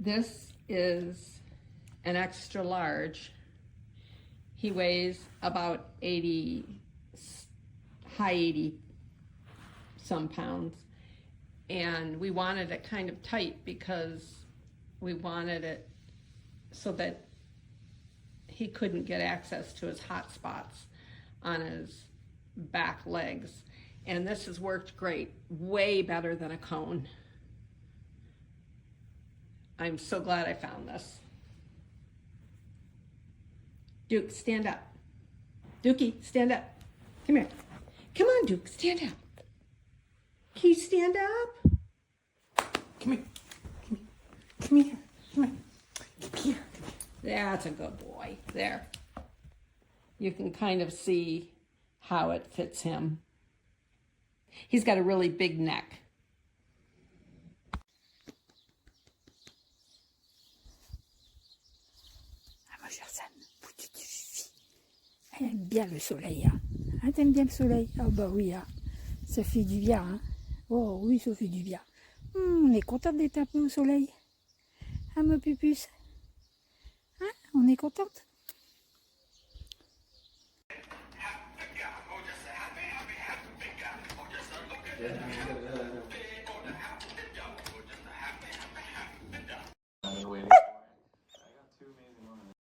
This is an extra large. He weighs about 80, high 80 some pounds. And we wanted it kind of tight because we wanted it so that he couldn't get access to his hot spots on his back legs. And this has worked great, way better than a cone. I'm so glad I found this. Duke, stand up. Dookie, stand up. Come here. Come on, Duke, stand up. Can you stand up? Come here. Come here. Come here. Come here. Come here. That's a good boy. There. You can kind of see how it fits him. He's got a really big neck. Elle aime bien le soleil. Hein. Ah, t'aimes bien le soleil? Ah bah oui, hein. Ça fait du bien. Hein. Oh oui, ça fait du bien. On est contente d'être un peu au soleil. Hein, ma pupus? Hein? On est contente? Yeah.